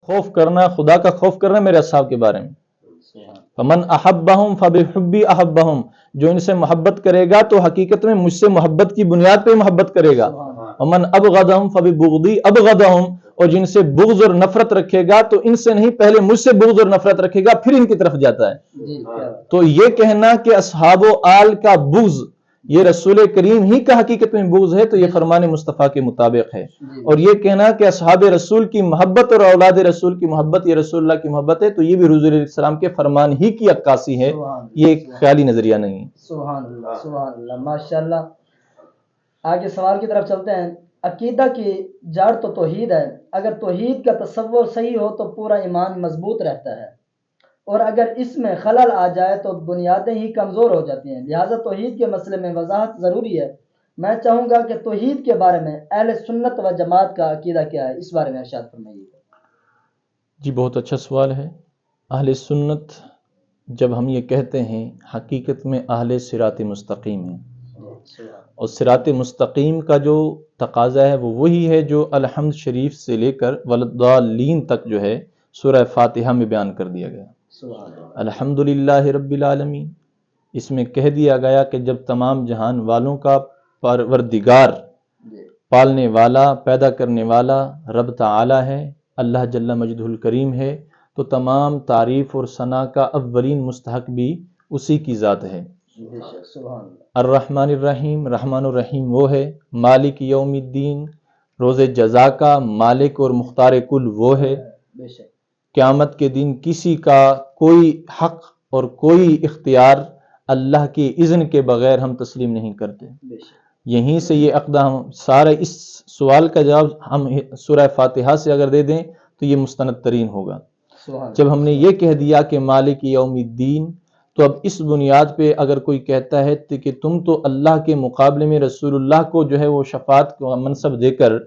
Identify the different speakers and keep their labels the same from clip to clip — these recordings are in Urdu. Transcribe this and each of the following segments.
Speaker 1: خوف کرنا، خدا کا خوف کرنا میرے اصحاب کے بارے میں. فمن احبہم فبحبی احبہم، جو ان سے محبت کرے گا تو حقیقت میں مجھ سے محبت کی بنیاد پہ محبت کرے گا. ومن ابغضہم فببغضی ابغضہم، اور جن سے بغض اور نفرت رکھے گا تو ان سے نہیں، پہلے مجھ سے بغض اور نفرت رکھے گا پھر ان کی طرف جاتا ہے. تو یہ کہنا کہ اصحاب و آل کا بغض یہ رسول کریم ہی کا حقیقت میں بغض ہے تو یہ فرمان مصطفیٰ کے مطابق ہے. اور یہ کہنا کہ اصحاب رسول کی محبت اور اولاد رسول کی محبت یہ رسول اللہ کی محبت ہے تو یہ بھی حضور علیہ السلام کے فرمان ہی کی عکاسی ہے، یہ ایک خیالی نظریہ نہیں ہے.
Speaker 2: سبحان اللہ، سبحان اللہ، ماشاءاللہ. آگے سوال کی طرف چلتے ہیں. عقیدہ کی جڑ تو توحید ہے، اگر توحید کا تصور صحیح ہو تو پورا ایمان مضبوط رہتا ہے، اور اگر اس میں خلل آ جائے تو بنیادیں ہی کمزور ہو جاتی ہیں، لہٰذا توحید کے مسئلے میں وضاحت ضروری ہے. میں چاہوں گا کہ توحید کے بارے میں اہل سنت و جماعت کا عقیدہ کیا ہے، اس بارے میں ارشاد فرمائیے.
Speaker 1: جی بہت اچھا سوال ہے. اہل سنت جب ہم یہ کہتے ہیں حقیقت میں اہل صراط مستقیم ہیں، اور صراط مستقیم کا جو تقاضا ہے وہ وہی ہے جو الحمد شریف سے لے کر ولضالین تک جو ہے سورہ فاتحہ میں بیان کر دیا گیا. الحمدللہ رب العالمین، اس میں کہہ دیا گیا کہ جب تمام جہان والوں کا پروردگار، پالنے والا، پیدا کرنے والا رب تعالی ہے، اللہ جل مجدہ الکریم ہے، تو تمام تعریف اور ثنا کا اولین مستحق بھی اسی کی ذات ہے. الرحمن الرحیم، رحمان الرحیم وہ ہے. مالک یوم الدین، روز جزا کا مالک اور مختار کل وہ ہے. قیامت کے دن کسی کا کوئی حق اور کوئی اختیار اللہ کے اذن کے بغیر ہم تسلیم نہیں کرتے. یہیں سے یہ عقدہ ہم سارے اس سوال کا جواب ہم سورہ فاتحہ سے اگر دے دیں تو یہ مستند ترین ہوگا. جب ہم نے یہ کہہ دیا کہ مالک یوم الدین، تو اب اس بنیاد پہ اگر کوئی کہتا ہے کہ تم تو اللہ کے مقابلے میں رسول اللہ کو جو ہے وہ شفاعت کا منصب دے کر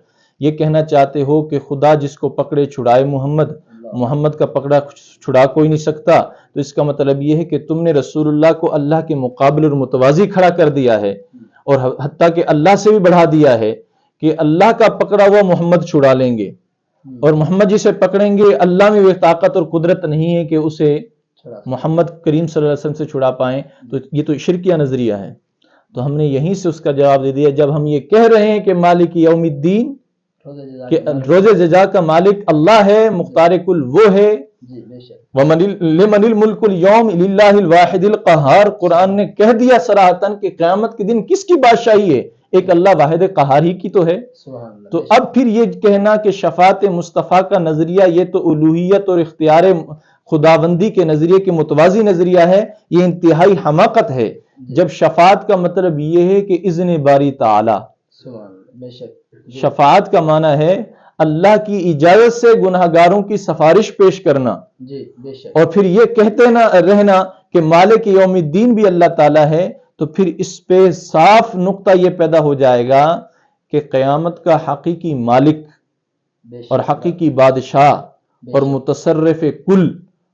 Speaker 1: یہ کہنا چاہتے ہو کہ خدا جس کو پکڑے چھڑائے محمد کا پکڑا چھڑا کوئی نہیں سکتا، تو اس کا مطلب یہ ہے کہ تم نے رسول اللہ کو اللہ کے مقابل اور متوازی کھڑا کر دیا ہے، اور حتیٰ کہ اللہ سے بھی بڑھا دیا ہے کہ اللہ کا پکڑا ہوا محمد چھڑا لیں گے، اور محمد جسے پکڑیں گے اللہ میں وہ طاقت اور قدرت نہیں ہے کہ اسے محمد کریم صلی اللہ علیہ وسلم سے چھڑا پائیں. تو یہ تو شرکیہ نظریہ ہے. تو ہم نے یہیں سے اس کا جواب دے دیا. جب ہم یہ کہہ رہے ہیں کہ مالک یوم الدین، کہ روز جزا کا مالک اللہ ہے، مختار کل وہ ہے، لمن الملک اليوم للہ الواحد القہار، قرآن نے کہہ دیا صراحتاً کہ قیامت کے دن کس کی بادشاہی ہے، ایک اللہ واحد قہار ہی کی تو ہے. تو اب پھر یہ کہنا کہ شفاعت مصطفیٰ کا نظریہ یہ تو الوہیت اور اختیار خداوندی کے نظریے کے متوازی نظریہ ہے، یہ انتہائی حماقت ہے. جب شفاعت کا مطلب یہ ہے کہ اذن باری تعالی، شفاعت کا معنی ہے اللہ کی اجازت سے گناہگاروں کی سفارش پیش کرنا، اور پھر یہ کہتے نہ رہنا کہ مالک یوم الدین بھی اللہ تعالیٰ ہے. تو پھر اس پہ صاف نقطہ یہ پیدا ہو جائے گا کہ قیامت کا حقیقی مالک اور حقیقی بادشاہ اور متصرف کل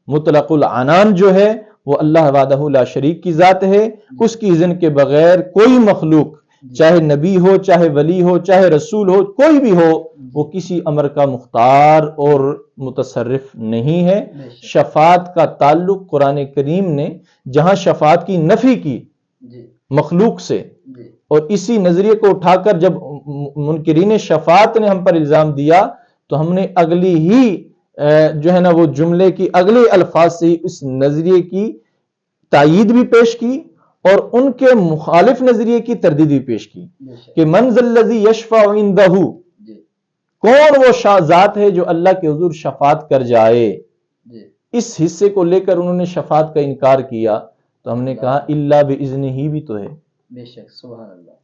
Speaker 1: مطلق العنان جو ہے وہ اللہ وحدہ لا شریک کی ذات ہے. اس کی اذن کے بغیر کوئی مخلوق، چاہے نبی ہو، چاہے ولی ہو، چاہے رسول ہو، کوئی بھی ہو، وہ کسی امر کا مختار اور متصرف نہیں ہے. شفاعت کا تعلق قرآن کریم نے جہاں شفاعت کی نفی کی مخلوق سے، اور اسی نظریے کو اٹھا کر جب منکرین شفاعت نے ہم پر الزام دیا تو ہم نے اگلی ہی جو ہے نا وہ جملے کی اگلے الفاظ سے اس نظریے کی تائید بھی پیش کی اور ان کے مخالف نظریے کی تردید بھی پیش کی کہ من ذا الذی یشفع عندہ، کون وہ ذات ہے جو اللہ کے حضور شفاعت کر جائے. اس حصے کو لے کر انہوں نے شفاعت کا انکار کیا تو ہم نے کہا الا باذنہ ہی بھی تو ہے.
Speaker 2: بے شک، سبحان اللہ.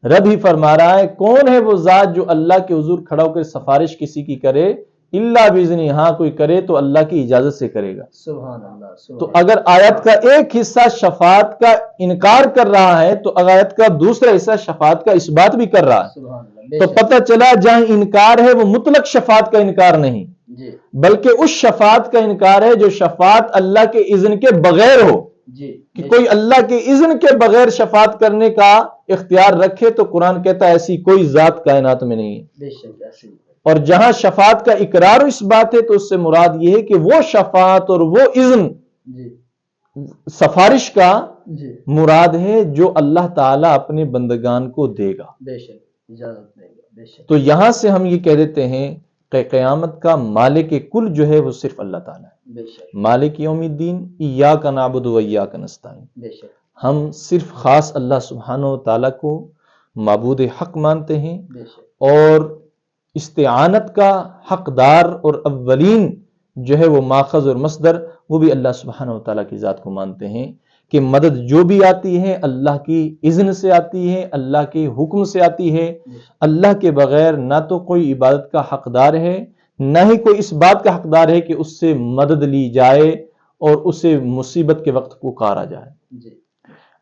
Speaker 1: رب ہی فرما رہا ہے کون ہے وہ ذات جو اللہ کے حضور کھڑا ہو کر سفارش کسی کی کرے، الا باذنہ، ہاں کوئی کرے تو اللہ کی اجازت سے کرے گا.
Speaker 2: سبحان اللہ.
Speaker 1: تو اگر آیت کا ایک حصہ شفاعت کا انکار کر رہا ہے تو آیت کا دوسرا حصہ شفاعت کا اثبات بھی کر رہا ہے. تو پتہ چلا جہاں انکار ہے وہ مطلق شفاعت کا انکار نہیں، بلکہ اس شفاعت کا انکار ہے جو شفاعت اللہ کے اذن کے بغیر ہو. کہ کوئی اللہ کے اذن کے بغیر شفاعت کرنے کا اختیار رکھے تو قرآن کہتا ہے ایسی کوئی ذات کائنات میں نہیں ہے. اور جہاں شفاعت کا اقرار و اس بات ہے تو اس سے مراد یہ ہے کہ وہ شفاعت اور وہ اذن
Speaker 2: جی
Speaker 1: سفارش کا
Speaker 2: جی
Speaker 1: مراد ہے جو اللہ تعالیٰ اپنے بندگان کو دے گا.
Speaker 2: بے شک اجازت دے گا بے شک.
Speaker 1: تو یہاں سے ہم یہ کہہ دیتے ہیں کہ قیامت کا مالک کل جو ہے وہ صرف اللہ تعالیٰ ہے.
Speaker 2: بے شک
Speaker 1: مالک یوم الدین ایاک نعبد و ایاک نستعین.
Speaker 2: بے شک
Speaker 1: ہم صرف خاص اللہ سبحانہ و تعالیٰ کو معبود حق مانتے ہیں
Speaker 2: بے شک.
Speaker 1: اور استعانت کا حقدار اور اولین جو ہے وہ ماخذ اور مصدر وہ بھی اللہ سبحانہ و تعالیٰ کی ذات کو مانتے ہیں کہ مدد جو بھی آتی ہے اللہ کی اذن سے آتی ہے، اللہ کے حکم سے آتی ہے. اللہ کے بغیر نہ تو کوئی عبادت کا حقدار ہے نہ ہی کوئی اس بات کا حقدار ہے کہ اس سے مدد لی جائے اور اسے مصیبت کے وقت پکارا جائے.
Speaker 2: جی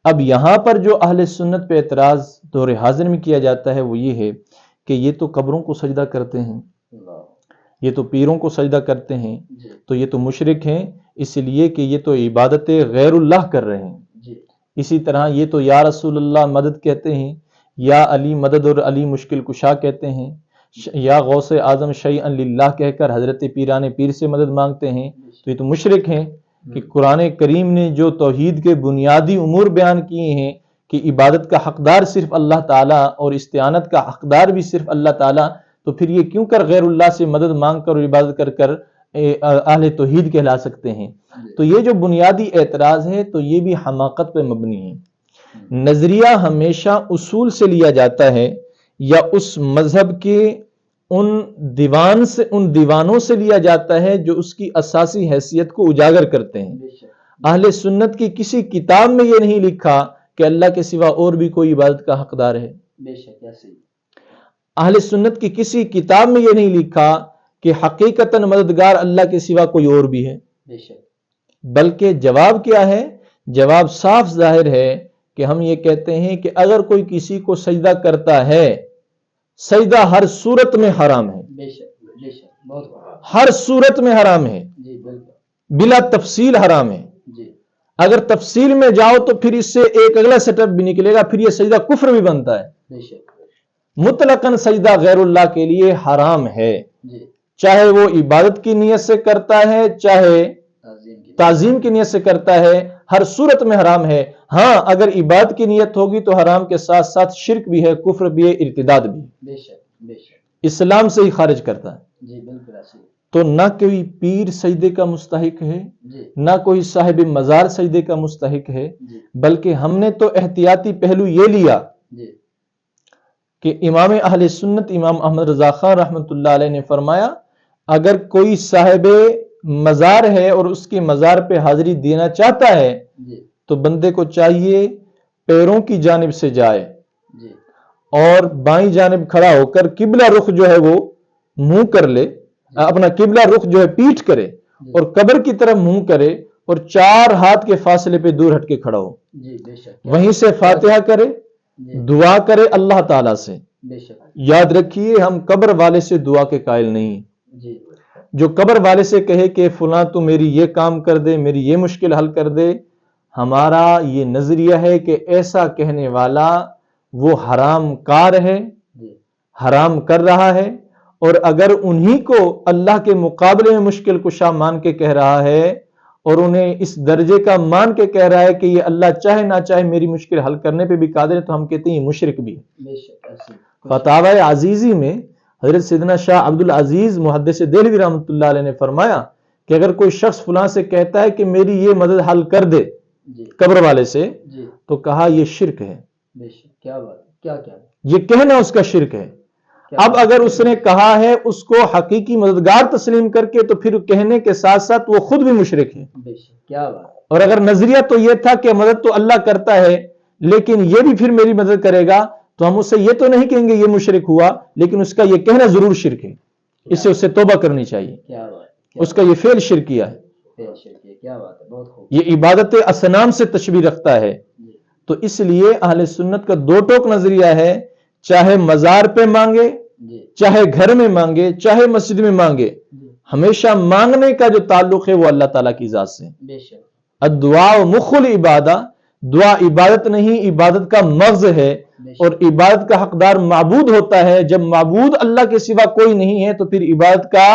Speaker 1: اب یہاں پر جو اہل سنت پہ اعتراض دور حاضر میں کیا جاتا ہے وہ یہ ہے کہ یہ تو قبروں کو سجدہ کرتے ہیں،
Speaker 2: اللہ
Speaker 1: یہ تو پیروں کو سجدہ کرتے ہیں،
Speaker 2: جی
Speaker 1: تو یہ تو مشرک ہیں اس لیے کہ یہ تو عبادت غیر اللہ کر رہے ہیں.
Speaker 2: جی
Speaker 1: اسی طرح یہ تو یا رسول اللہ مدد کہتے ہیں، یا علی مدد اور علی مشکل کشا کہتے ہیں، یا غوث اعظم شیئا للہ کہہ کر حضرت پیران پیر سے مدد مانگتے ہیں، تو یہ تو مشرک ہیں. کہ قرآن کریم نے جو توحید کے بنیادی امور بیان کیے ہیں کہ عبادت کا حقدار صرف اللہ تعالیٰ اور استعانت کا حقدار بھی صرف اللہ تعالیٰ، تو پھر یہ کیوں کر غیر اللہ سے مدد مانگ کر اور عبادت کر کر اہل توحید کہلا سکتے ہیں. تو یہ جو بنیادی اعتراض ہے تو یہ بھی حماقت پہ مبنی ہے. نظریہ ہمیشہ اصول سے لیا جاتا ہے یا اس مذہب کے ان دیوانوں سے لیا جاتا ہے جو اس کی اساسی حیثیت کو اجاگر کرتے ہیں.
Speaker 2: بے شک
Speaker 1: اہل سنت کی کسی کتاب میں یہ نہیں لکھا کہ اللہ کے سوا اور بھی کوئی عبادت کا حقدار ہے.
Speaker 2: بے شک ایسے ہی.
Speaker 1: اہل سنت کی کسی کتاب میں یہ نہیں لکھا کہ حقیقتاً مددگار اللہ کے سوا کوئی اور بھی ہے.
Speaker 2: بے شک
Speaker 1: بلکہ جواب کیا ہے؟ جواب صاف ظاہر ہے کہ ہم یہ کہتے ہیں کہ اگر کوئی کسی کو سجدہ کرتا ہے، سجدہ ہر صورت میں حرام ہے،
Speaker 2: بے شک بے شک بہت بڑا.
Speaker 1: ہر صورت میں حرام ہے،
Speaker 2: جی بالکل.
Speaker 1: بلا تفصیل حرام ہے.
Speaker 2: جی
Speaker 1: اگر تفصیل میں جاؤ تو پھر اس سے ایک اگلا سیٹ اپ بھی نکلے گا، پھر یہ سجدہ کفر بھی بنتا ہے.
Speaker 2: بے شک.
Speaker 1: مطلقاً سجدہ غیر اللہ کے لیے حرام ہے،
Speaker 2: جی
Speaker 1: چاہے وہ عبادت کی نیت سے کرتا ہے چاہے
Speaker 2: تعظیم کی.
Speaker 1: تعظیم کی نیت سے کرتا ہے، ہر صورت میں حرام ہے. ہاں اگر عبادت کی نیت ہوگی تو حرام کے ساتھ ساتھ شرک بھی ہے، کفر بھی ہے، ارتداد بھی ہے،
Speaker 2: بے شک بے شک.
Speaker 1: اسلام سے ہی خارج کرتا ہے.
Speaker 2: جی بالکل ایسے ہی.
Speaker 1: تو نہ کوئی پیر سجدے کا مستحق ہے
Speaker 2: جی
Speaker 1: نہ کوئی صاحب مزار سجدے کا مستحق ہے،
Speaker 2: جی
Speaker 1: بلکہ ہم نے تو احتیاطی پہلو یہ لیا
Speaker 2: جی
Speaker 1: کہ امام اہل سنت امام احمد رضا خان رحمۃ اللہ علیہ نے فرمایا اگر کوئی صاحب مزار ہے اور اس کے مزار پہ حاضری دینا چاہتا ہے
Speaker 2: جی
Speaker 1: تو بندے کو چاہیے پیروں کی جانب سے جائے
Speaker 2: جی
Speaker 1: اور بائیں جانب کھڑا ہو کر قبلہ رخ جو ہے وہ منہ کر لے، اپنا قبلہ رخ جو ہے پیٹھ کرے اور قبر کی طرف منہ کرے اور 4 ہاتھ کے فاصلے پہ دور ہٹ کے کھڑا ہو،
Speaker 2: جی بے شک.
Speaker 1: وہیں سے فاتحہ کرے،
Speaker 2: جی
Speaker 1: دعا کرے اللہ تعالیٰ سے.
Speaker 2: بے شک.
Speaker 1: یاد رکھیے ہم قبر والے سے دعا کے قائل نہیں ہیں.
Speaker 2: جی
Speaker 1: جو قبر والے سے کہے کہ فلاں تو میری یہ کام کر دے، میری یہ مشکل حل کر دے، ہمارا یہ نظریہ ہے کہ ایسا کہنے والا وہ حرام کار ہے،
Speaker 2: جی
Speaker 1: حرام کر رہا ہے. اور اگر انہی کو اللہ کے مقابلے میں مشکل کشا مان کے کہہ رہا ہے اور انہیں اس درجے کا مان کے کہہ رہا ہے کہ یہ اللہ چاہے نہ چاہے میری مشکل حل کرنے پہ بھی قادر ہے، تو ہم کہتے ہیں یہ مشرک بھی ہے.
Speaker 2: بے شک ایسے ہی.
Speaker 1: فتاوی عزیزی میں حضرت سیدنا شاہ عبد العزیز محدث دہلوی رحمۃ اللہ علیہ نے فرمایا کہ اگر کوئی شخص فلاں سے کہتا ہے کہ میری یہ مدد حل کر دے
Speaker 2: جی
Speaker 1: قبر والے سے،
Speaker 2: جی
Speaker 1: تو کہا یہ شرک ہے.
Speaker 2: بے شک. کیا بات ہے. کیا کیا
Speaker 1: یہ کہنا اس کا شرک ہے. اب اگر اس نے کہا ہے اس کو حقیقی مددگار تسلیم کر کے تو پھر کہنے کے ساتھ ساتھ وہ خود بھی مشرک ہے.
Speaker 2: بے شک. کیا بات ہے.
Speaker 1: اور اگر نظریہ تو یہ تھا کہ مدد تو اللہ کرتا ہے لیکن یہ بھی پھر میری مدد کرے گا، تو ہم اسے یہ تو نہیں کہیں گے یہ مشرک ہوا، لیکن اس کا یہ کہنا ضرور شرک ہے، اس سے اسے توبہ کرنی چاہیے.
Speaker 2: کیا بات ہے.
Speaker 1: اس کا یہ فعل شرکیہ ہے،
Speaker 2: بے شک. کیا بات ہے. بہت خوب.
Speaker 1: یہ عبادت اصنام سے تشبیہ رکھتا ہے.
Speaker 2: جی
Speaker 1: تو اس لیے اہل سنت کا 2 ٹوک نظریہ ہے، چاہے مزار پہ مانگے،
Speaker 2: جی
Speaker 1: چاہے گھر میں مانگے، چاہے مسجد میں مانگے،
Speaker 2: جی
Speaker 1: ہمیشہ مانگنے کا جو تعلق ہے وہ اللہ تعالیٰ کی ذات سے.
Speaker 2: بے شک.
Speaker 1: الدعاء مخ العبادہ، دعا عبادت نہیں، عبادت کا مغز ہے. اور عبادت کا حقدار معبود ہوتا ہے. جب معبود اللہ کے سوا کوئی نہیں ہے تو پھر عبادت کا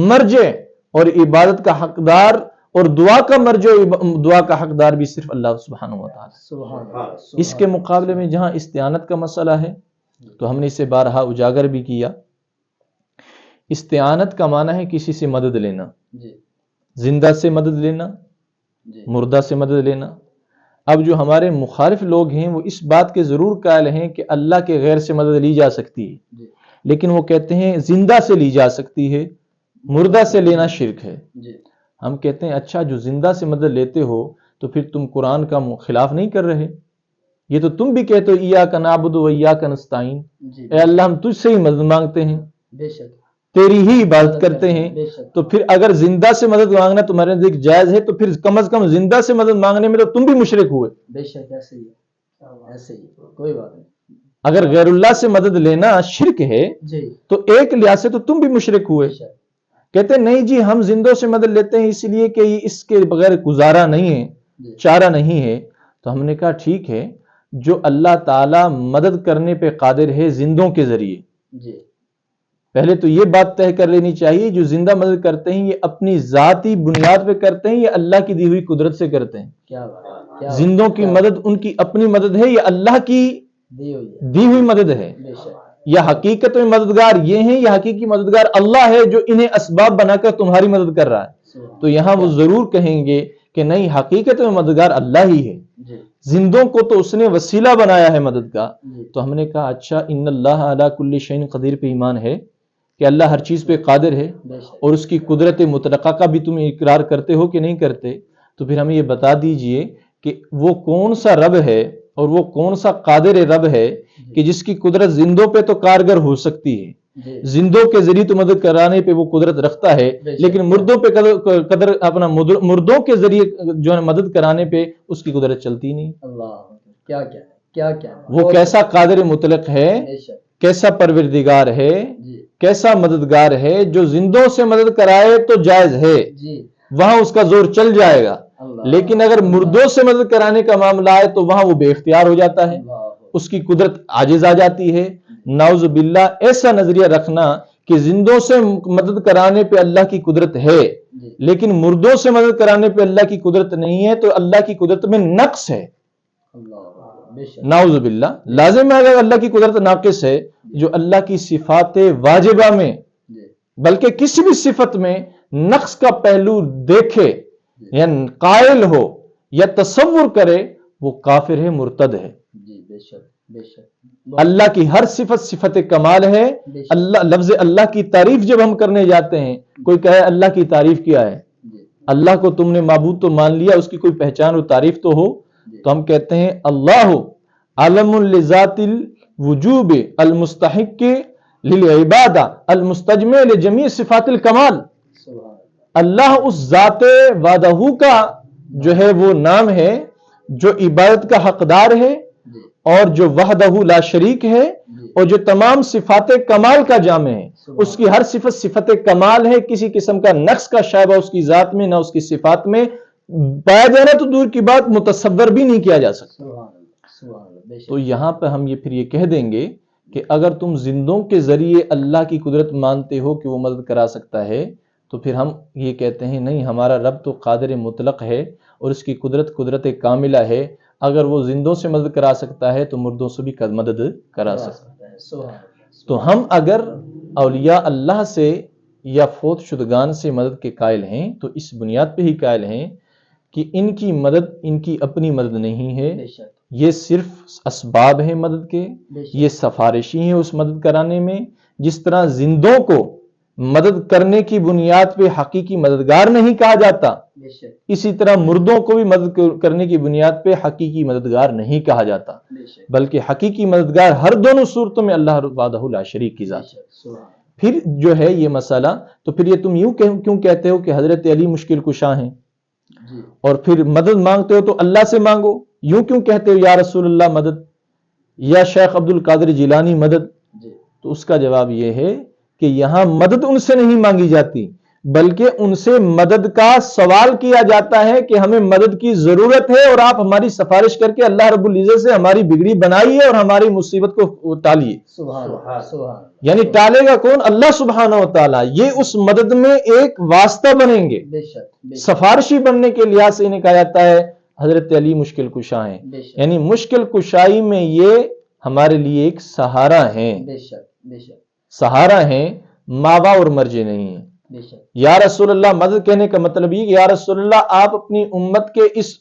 Speaker 1: مرجع اور عبادت کا حقدار اور دعا کا مرجع دعا کا حقدار بھی صرف اللہ سبحانہ و تعالی. اس کے مقابلے میں جہاں استعانت کا مسئلہ ہے تو ہم نے اسے بارہا اجاگر بھی کیا. استعانت کا معنی ہے کسی سے مدد لینا, زندہ سے مدد لینا, مردہ سے مدد لینا. اب جو ہمارے مخالف لوگ ہیں وہ اس بات کے ضرور قائل ہیں کہ اللہ کے غیر سے مدد لی جا سکتی ہے, لیکن وہ کہتے ہیں زندہ سے لی جا سکتی ہے, مردہ سے لینا شرک ہے. ہم کہتے ہیں اچھا جو زندہ سے مدد لیتے ہو تو پھر تم قرآن کا خلاف نہیں کر رہے. یہ تو تم بھی کہتے ہو ایاک نعبد و ایاک نستعین, اے اللہ ہم تجھ سے ہی مدد مانگتے ہیں, تیری ہی عبادت کرتے ہیں. تو پھر اگر زندہ سے مدد مانگنا تمہارے نزدیک جائز ہے تو پھر کم از کم زندہ سے مدد مانگنے میں تو تم بھی مشرک ہوئے.
Speaker 2: بے شک ایسے ہی کوئی بات نہیں.
Speaker 1: اگر غیر اللہ سے مدد لینا شرک ہے تو ایک لحاظ سے تو تم بھی مشرک ہوئے. کہتے ہیں نہیں جی ہم زندوں سے مدد لیتے ہیں اس لیے کہ اس کے بغیر گزارا نہیں ہے, چارہ نہیں ہے. تو ہم نے کہا ٹھیک ہے, جو اللہ تعالی مدد کرنے پہ قادر ہے زندوں کے ذریعے, پہلے تو یہ بات طے کر لینی چاہیے جو زندہ مدد کرتے ہیں یہ اپنی ذاتی بنیاد پہ کرتے ہیں یا اللہ کی دی ہوئی قدرت سے کرتے ہیں. زندوں کی مدد ان کی اپنی مدد ہے یا اللہ کی دی ہوئی مدد ہے, یا حقیقت میں مددگار یہ ہیں یا حقیقی مددگار اللہ ہے جو انہیں اسباب بنا کر تمہاری مدد کر رہا ہے. تو یہاں وہ ضرور کہیں گے کہ نہیں حقیقت میں مددگار اللہ ہی ہے, زندوں کو تو اس نے وسیلہ بنایا ہے مدد کا. تو ہم نے کہا اچھا ان اللہ علی کل شیء قدیر پہ ایمان ہے کہ اللہ ہر چیز پہ قادر ہے اور اس کی قدرت مطلقہ کا بھی تم اقرار کرتے ہو کہ نہیں کرتے. تو پھر ہمیں یہ بتا دیجئے کہ وہ کون سا رب ہے اور وہ کون سا قادر رب ہے کہ جس کی قدرت زندوں پہ تو کارگر ہو سکتی ہے, زندوں کے ذریعے تو مدد کرانے پہ وہ قدرت رکھتا ہے, لیکن مردوں پہ قدر اپنا مردوں کے ذریعے جو ہے مدد کرانے پہ اس کی قدرت چلتی نہیں.
Speaker 2: کیا
Speaker 1: وہ کیسا قادر مطلق ہے, کیسا پروردگار ہے, کیسا مددگار ہے جو زندوں سے مدد کرائے تو جائز ہے, وہاں اس کا زور چل جائے گا. لیکن اگر مردوں سے مدد کرانے کا معاملہ ہے تو وہاں وہ بے اختیار ہو جاتا ہے, اس کی قدرت عاجز آ جاتی ہے. نعوذ باللہ ایسا نظریہ رکھنا کہ زندوں سے مدد کرانے پہ اللہ کی قدرت ہے لیکن مردوں سے مدد کرانے پہ اللہ کی قدرت نہیں ہے تو اللہ کی قدرت میں نقص ہے. نعوذ باللہ. لازم ہے اگر اللہ کی قدرت ناقص ہے جو اللہ کی صفات واجبہ میں بلکہ کسی بھی صفت میں نقص کا پہلو دیکھے یا قائل ہو یا تصور کرے وہ کافر ہے, مرتد ہے. اللہ کی ہر صفت صفت کمال ہے. اللہ لفظ اللہ کی تعریف جب ہم کرنے جاتے ہیں, کوئی کہے اللہ کی تعریف کیا ہے, اللہ کو تم نے معبود تو مان لیا, اس کی کوئی پہچان اور تعریف تو ہو. تو ہم کہتے ہیں اللہ علم لذات الوجوب المستحق للعبادہ المستجمع لجمیع صفات الکمال. اللہ اس ذات وحدہ کا جو ہے وہ نام ہے جو عبادت کا حقدار ہے اور جو وحدہ لا شریک ہے اور جو تمام صفات کمال کا جامع ہے. اس کی ہر صفت صفت کمال ہے, کسی قسم کا نقص کا شائبہ اس کی ذات میں نہ اس کی صفات میں پایا جانا تو دور کی بات متصور بھی نہیں کیا جا سکتا. تو یہاں پہ ہم پھر یہ کہہ دیں گے کہ اگر تم زندوں کے ذریعے اللہ کی قدرت مانتے ہو کہ وہ مدد کرا سکتا ہے تو پھر ہم یہ کہتے ہیں نہیں ہمارا رب تو قادر مطلق ہے اور اس کی قدرت قدرت کاملہ ہے. اگر وہ زندوں سے مدد کرا سکتا ہے تو مردوں سے بھی مدد کرا سکتا ہے. تو ہم اگر اولیاء اللہ سے یا فوت شدگان سے مدد کے قائل ہیں تو اس بنیاد پہ ہی قائل ہیں کہ ان کی مدد ان کی اپنی مدد نہیں ہے, یہ صرف اسباب ہیں مدد کے, یہ سفارشی ہیں اس مدد کرانے میں. جس طرح زندوں کو مدد کرنے کی بنیاد پہ حقیقی مددگار نہیں کہا جاتا, اسی طرح مردوں کو بھی مدد کرنے کی بنیاد پہ حقیقی مددگار نہیں کہا جاتا, بلکہ حقیقی مددگار ہر دونوں صورتوں میں اللہ وحدہ لا شریک کی ذات ہے. پھر جو ہے یہ مسئلہ, تو پھر یہ تم یوں کیوں کہتے ہو کہ حضرت علی مشکل کشا ہیں اور پھر مدد مانگتے ہو تو اللہ سے مانگو, یوں کیوں کہتے ہو یا رسول اللہ مدد یا شیخ عبد القادر جیلانی مدد؟ تو اس کا جواب یہ ہے کہ یہاں مدد ان سے نہیں مانگی جاتی بلکہ ان سے مدد کا سوال کیا جاتا ہے کہ ہمیں مدد کی ضرورت ہے اور آپ ہماری سفارش کر کے اللہ رب العزت سے ہماری بگڑی بنائیے اور ہماری مصیبت کو ٹالیے.
Speaker 2: سبحان
Speaker 1: یعنی ٹالے گا کون؟ اللہ سبحانہ و تعالیٰ. یہ اس مدد میں ایک واسطہ بنیں گے.
Speaker 2: بے شک
Speaker 1: سفارشی بننے کے لحاظ سے انہیں کہا جاتا ہے حضرت علی مشکل کشا ہیں. یعنی مشکل کشائی میں یہ ہمارے لیے ایک سہارا ہیں.
Speaker 2: بے شک
Speaker 1: سہارا ہیں، ماوا اور مرجع نہیں ہیں.
Speaker 2: بے شک
Speaker 1: یا رسول اللہ، مدد کہنے کا مطلب یہ کہ یا رسول اللہ آپ اپنی امت کے اس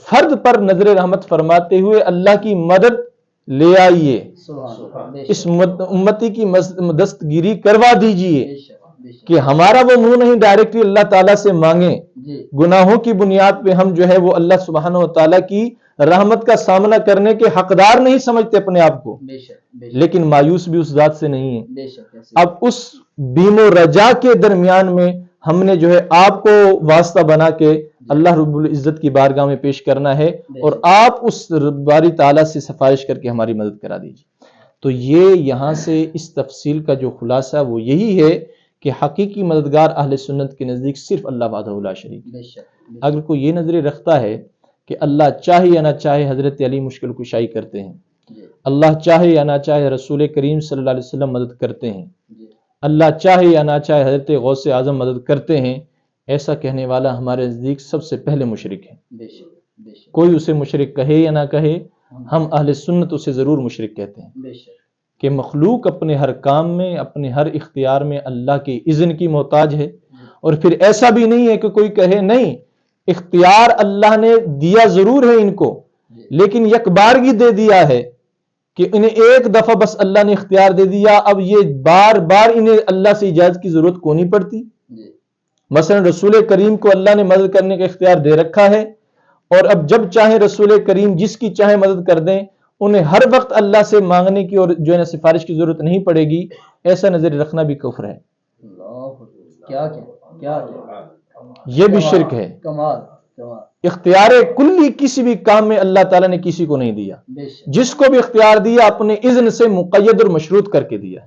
Speaker 1: فرد پر نظر رحمت فرماتے ہوئے اللہ کی مدد لے آئیے، اس امتی کی دستگیری کروا دیجئے کہ ہمارا وہ منہ نہیں ڈائریکٹلی اللہ تعالیٰ سے مانگیں. گناہوں کی بنیاد پہ ہم جو ہے وہ اللہ سبحانہ و تعالیٰ کی رحمت کا سامنا کرنے کے حقدار نہیں سمجھتے اپنے آپ کو، لیکن مایوس بھی اس ذات سے نہیں ہے. اب اس بیم و رجا کے درمیان میں ہم نے جو ہے آپ کو واسطہ بنا کے اللہ رب العزت کی بارگاہ میں پیش کرنا ہے اور آپ اس باری تعالیٰ سے سفارش کر کے ہماری مدد کرا دیجیے. تو یہ یہاں سے اس تفصیل کا جو خلاصہ وہ یہی ہے کہ حقیقی مددگار اہل سنت کے نزدیک صرف اللہ وحدہ لا شریک. اگر کوئی یہ نظریہ رکھتا ہے کہ اللہ چاہے یا نہ چاہے حضرت علی مشکل کشائی کرتے ہیں، اللہ چاہے یا نہ چاہے رسول کریم صلی اللہ علیہ وسلم مدد کرتے ہیں، اللہ چاہے یا نہ چاہے حضرت غوث اعظم مدد کرتے ہیں، ایسا کہنے والا ہمارے نزدیک سب سے پہلے مشرک ہے. کوئی اسے مشرک کہے یا نہ کہے، ہم اہل سنت اسے ضرور مشرک کہتے ہیں کہ مخلوق اپنے ہر کام میں، اپنے ہر اختیار میں اللہ کے اذن کی محتاج ہے. اور پھر ایسا بھی نہیں ہے کہ کوئی کہے نہیں، اختیار اللہ نے دیا ضرور ہے ان کو، لیکن یک بارگی دے دیا ہے کہ انہیں ایک دفعہ بس اللہ نے اختیار دے دیا، اب یہ بار بار انہیں اللہ سے اجازت کی ضرورت کو نہیں پڑتی. مثلا رسول کریم کو اللہ نے مدد کرنے کا اختیار دے رکھا ہے، اور اب جب چاہیں رسول کریم جس کی چاہیں مدد کر دیں، انہیں ہر وقت اللہ سے مانگنے کی اور جو ہے نا سفارش کی ضرورت نہیں پڑے گی. ایسا نظر رکھنا بھی کفر ہے، یہ بھی شرک ہے. اختیار کلی کسی بھی کام میں اللہ تعالیٰ نے کسی کو نہیں دیا، جس کو بھی اختیار دیا اپنے اذن سے مقید اور مشروط کر کے دیا.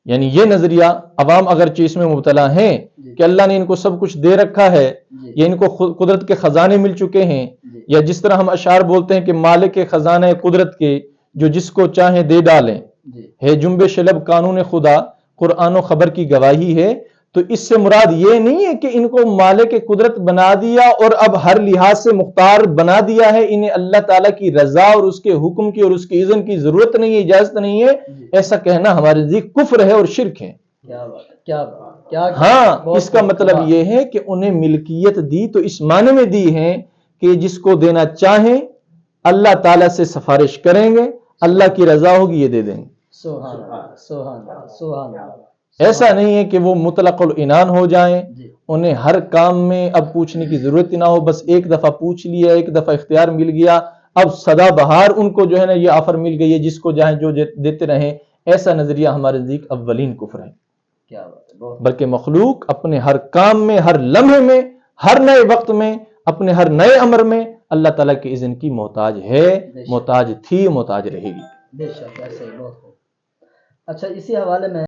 Speaker 1: یعنی یہ نظریہ عوام اگرچہ اس میں مبتلا ہیں کہ اللہ نے ان کو سب کچھ دے رکھا ہے، یا ان کو قدرت کے خزانے مل چکے ہیں، یا جس طرح ہم اشعار بولتے ہیں کہ مالک خزانہ قدرت کے جو جس کو چاہیں دے ڈالیں، ہے جنبش لب قانون خدا، قرآن و خبر کی گواہی ہے. تو اس سے مراد یہ نہیں ہے کہ ان کو مالک قدرت بنا دیا اور اب ہر لحاظ سے مختار بنا دیا ہے، انہیں اللہ تعالیٰ کی رضا اور اس کے حکم کی اور اس کے اذن کی ضرورت نہیں ہے، اجازت نہیں ہے. ایسا کہنا ہمارے نزدیک کفر ہے اور شرک ہے. ہاں، اس کا مطلب یہ ہے کہ انہیں ملکیت دی تو اس معنی میں دی ہے کہ جس کو دینا چاہیں اللہ تعالیٰ سے سفارش کریں گے، اللہ کی رضا ہوگی یہ دے دیں گے. ایسا نہیں ہے کہ وہ مطلق العنان ہو جائیں، انہیں ہر کام میں اب پوچھنے کی ضرورت نہ ہو، بس ایک دفعہ پوچھ لیا، ایک دفعہ اختیار مل گیا، اب سدا بہار ان کو جو ہے نا یہ آفر مل گئی ہے، جس کو جائیں جو دیتے رہیں. ایسا نظریہ ہمارے نزدیک اولین کفر ہے. بلکہ مخلوق اپنے ہر کام میں، ہر لمحے میں، ہر نئے وقت میں، اپنے ہر نئے امر میں اللہ تعالیٰ کے اذن کی محتاج ہے، محتاج تھی، محتاج رہے گی.
Speaker 2: بے شک ایسے ہی بہت. اچھا، اسی حوالے میں